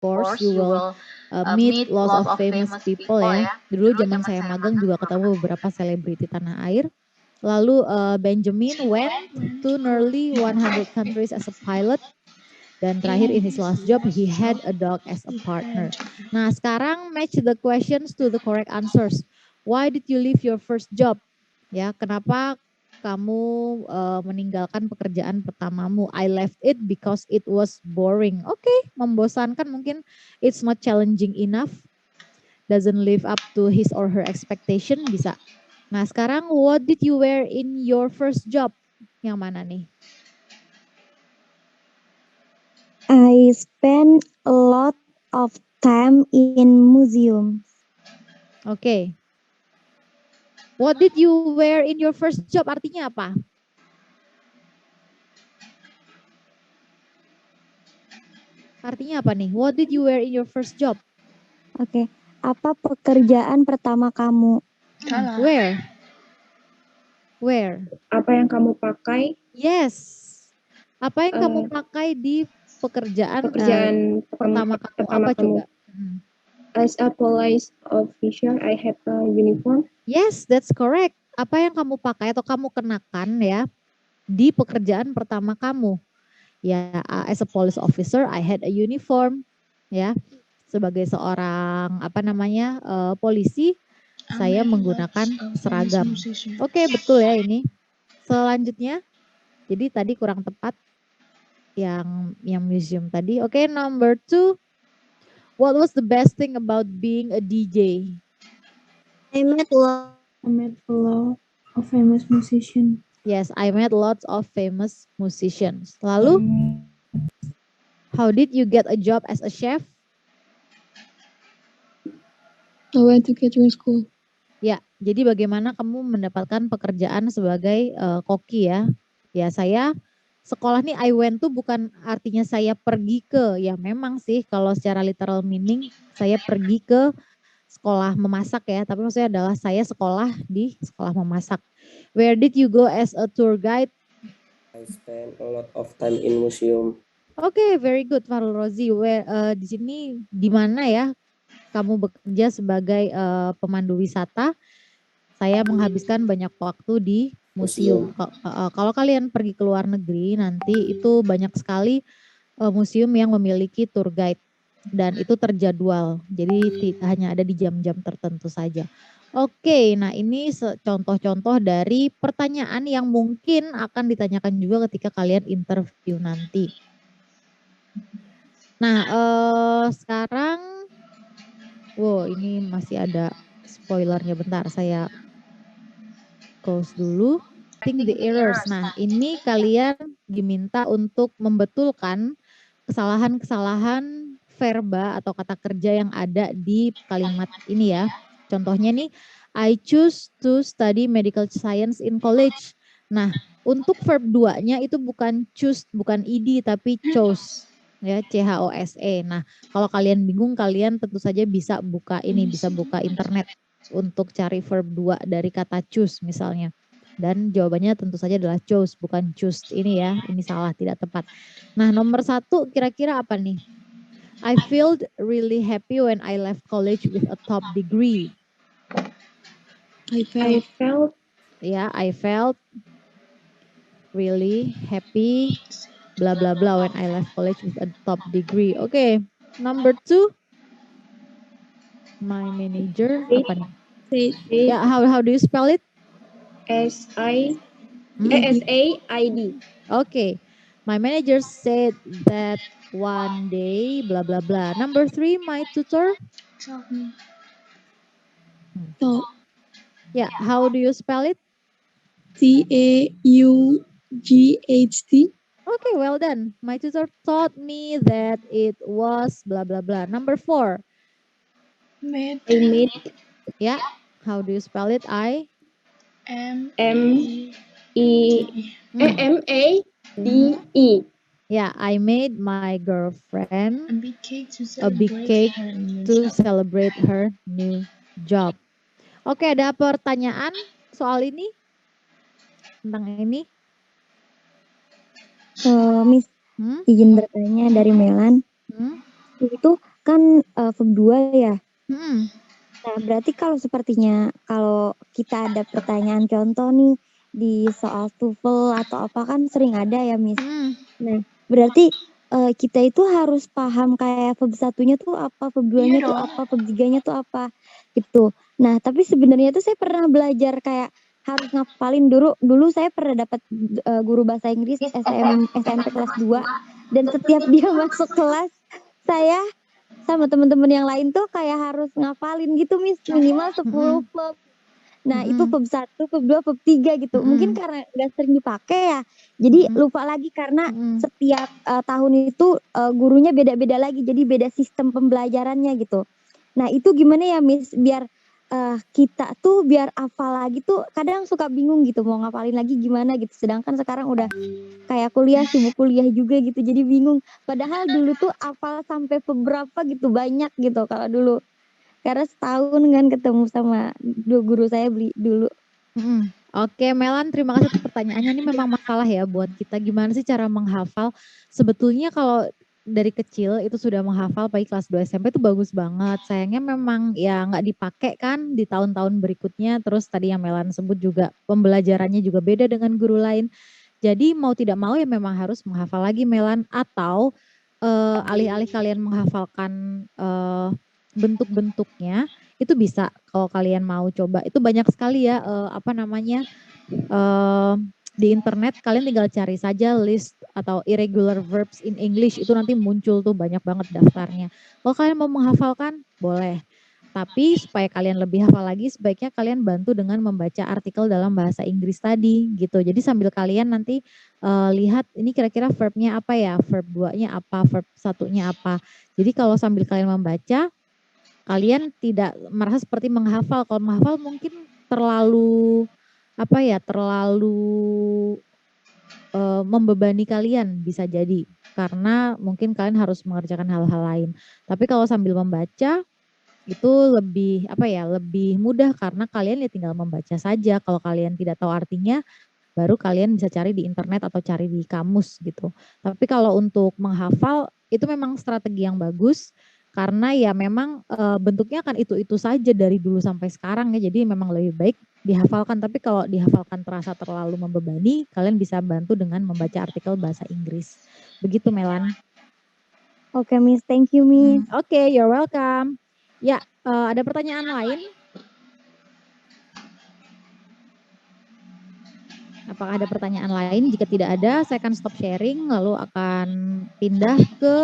course you will meet lots of famous people ya. Dulu zaman saya magang juga ketemu beberapa selebriti tanah air. Lalu Benjamin went to nearly 100 countries as a pilot. Dan terakhir in his last job, he had a dog as a partner. Nah sekarang match the questions to the correct answers. Why did you leave your first job? Ya, kenapa kamu meninggalkan pekerjaan pertamamu? I left it because it was boring. Oke, membosankan mungkin. It's not challenging enough. Doesn't live up to his or her expectation, bisa. Nah sekarang what did you wear in your first job? Yang mana nih? I spent a lot of time in museums. Oke. What did you wear in your first job? Artinya apa? Artinya apa nih? What did you wear in your first job? Oke. Apa pekerjaan pertama kamu? Where? Where? Apa yang kamu pakai? Yes. Apa yang kamu pakai di pekerjaan pertama kamu? Apa coba? As a police officer, I had a uniform. Yes, that's correct. Apa yang kamu pakai atau kamu kenakan ya di pekerjaan pertama kamu? Ya, as a police officer, I had a uniform. Ya, sebagai seorang polisi, saya menggunakan seragam. Oke, betul ya ini. Selanjutnya, jadi tadi kurang tepat yang museum tadi. Oke, number 2. What was the best thing about being a DJ? I met a lot of famous musicians. Yes, I met lots of famous musicians. Lalu, how did you get a job as a chef? I went to catering school. Ya, jadi bagaimana kamu mendapatkan pekerjaan sebagai koki ya? Ya, saya sekolah nih I went tuh bukan artinya saya pergi ke, ya memang sih kalau secara literal meaning saya pergi ke sekolah memasak ya, tapi maksudnya adalah saya sekolah di sekolah memasak. Where did you go as a tour guide? I spent a lot of time in museum. Oke, very good Farul Rozi. Di sini di mana ya kamu bekerja sebagai pemandu wisata? Saya menghabiskan banyak waktu di museum. Kalau kalian pergi ke luar negeri nanti itu banyak sekali museum yang memiliki tour guide dan itu terjadwal. Jadi hanya ada di jam-jam tertentu saja. Oke, nah ini contoh-contoh dari pertanyaan yang mungkin akan ditanyakan juga ketika kalian interview nanti. Nah, sekarang ini masih ada spoilernya, bentar saya close dulu. Think the errors. Nah, ini kalian diminta untuk membetulkan kesalahan-kesalahan verba atau kata kerja yang ada di kalimat ini ya. Contohnya nih, I choose to study medical science in college. Nah, untuk verb 2-nya itu bukan choose, bukan ed tapi chose. Ya, CHOSE. Nah, kalau kalian bingung kalian tentu saja bisa buka internet untuk cari verb 2 dari kata choose misalnya. Dan jawabannya tentu saja adalah chose, bukan choose. Ini ya, ini salah, tidak tepat. Nah, nomor 1 kira-kira apa nih? I felt really happy when I left college with a top degree. I felt really happy, blah blah blah, when I left college with a top degree. Okay, number 2. My manager, apa nih? Yeah, how do you spell it? SAID. Okay. My manager said that one day, blah, blah, blah. Number 3, my tutor. Yeah, how do you spell it? TAUGHT. Okay, well done. My tutor taught me that it was blah, blah, blah. Number 4. I made. Yeah, how do you spell it? MADE. Yeah, I made my girlfriend a big cake to celebrate her new job. Oke, ada pertanyaan soal ini? Tentang ini? Miss, izin bertanya dari Melan. Itu kan verb 2 ya. Mm-mm. Nah, berarti kalau sepertinya kalau kita ada pertanyaan contoh nih di soal TOEFL atau apa kan sering ada ya, Miss. Mm-mm. Nah, berarti kita itu harus paham kayak verb 1-nya tuh apa, verb 2-nya tuh apa, verb 3-nya tuh apa gitu. Nah, tapi sebenarnya tuh saya pernah belajar kayak harus ngapalin dulu saya pernah dapat guru bahasa Inggris SMP kelas 2 dan setiap dia masuk kelas saya sama teman-teman yang lain tuh kayak harus ngapalin gitu, Miss, minimal 10 verb. Nah, itu Mm-mm. verb 1, verb 2, verb 3 gitu. Mungkin Mm-mm. karena nggak sering dipakai ya, jadi Mm-mm. lupa lagi karena Mm-mm. setiap tahun itu gurunya beda-beda lagi, jadi beda sistem pembelajarannya gitu. Nah, itu gimana ya, Miss, biar kita tuh biar hafal lagi tuh kadang suka bingung gitu mau ngapalin lagi gimana gitu. Sedangkan sekarang udah kayak kuliah, sibuk kuliah juga gitu, jadi bingung. Padahal dulu tuh hafal sampai beberapa gitu, banyak gitu kalau dulu. Karena setahun kan ketemu sama guru saya dulu. Mm-mm. Oke, Melan, terima kasih atas pertanyaannya. Ini memang masalah ya buat kita. Gimana sih cara menghafal? Sebetulnya kalau dari kecil itu sudah menghafal, pagi kelas 2 SMP itu bagus banget. Sayangnya memang ya nggak dipakai kan di tahun-tahun berikutnya. Terus tadi yang Melan sebut juga pembelajarannya juga beda dengan guru lain. Jadi mau tidak mau ya memang harus menghafal lagi, Melan. Atau alih-alih kalian menghafalkan bentuk-bentuknya, itu bisa kalau kalian mau coba. Itu banyak sekali ya apa namanya di internet, kalian tinggal cari saja list atau irregular verbs in English, itu nanti muncul tuh banyak banget daftarnya. Kalau kalian mau menghafalkan boleh, tapi supaya kalian lebih hafal lagi sebaiknya kalian bantu dengan membaca artikel dalam bahasa Inggris tadi gitu. Jadi sambil kalian nanti lihat ini kira-kira verbnya apa ya, verb 2-nya apa, verb 1-nya apa. Jadi kalau sambil kalian membaca, kalian tidak merasa seperti menghafal. Kalau menghafal mungkin terlalu apa ya, terlalu membebani kalian bisa jadi karena mungkin kalian harus mengerjakan hal-hal lain. Tapi kalau sambil membaca itu lebih apa ya, lebih mudah karena kalian ya tinggal membaca saja. Kalau kalian tidak tahu artinya baru kalian bisa cari di internet atau cari di kamus gitu. Tapi kalau untuk menghafal itu memang strategi yang bagus karena ya memang bentuknya kan itu-itu saja dari dulu sampai sekarang ya. Jadi memang lebih baik dihafalkan. Tapi kalau dihafalkan terasa terlalu membebani, kalian bisa bantu dengan membaca artikel bahasa Inggris. Begitu, Melan. Oke, Miss. Thank you, Miss. Oke, you're welcome. Ya, ada pertanyaan lain? Apakah ada pertanyaan lain? Jika tidak ada, saya akan stop sharing lalu akan pindah ke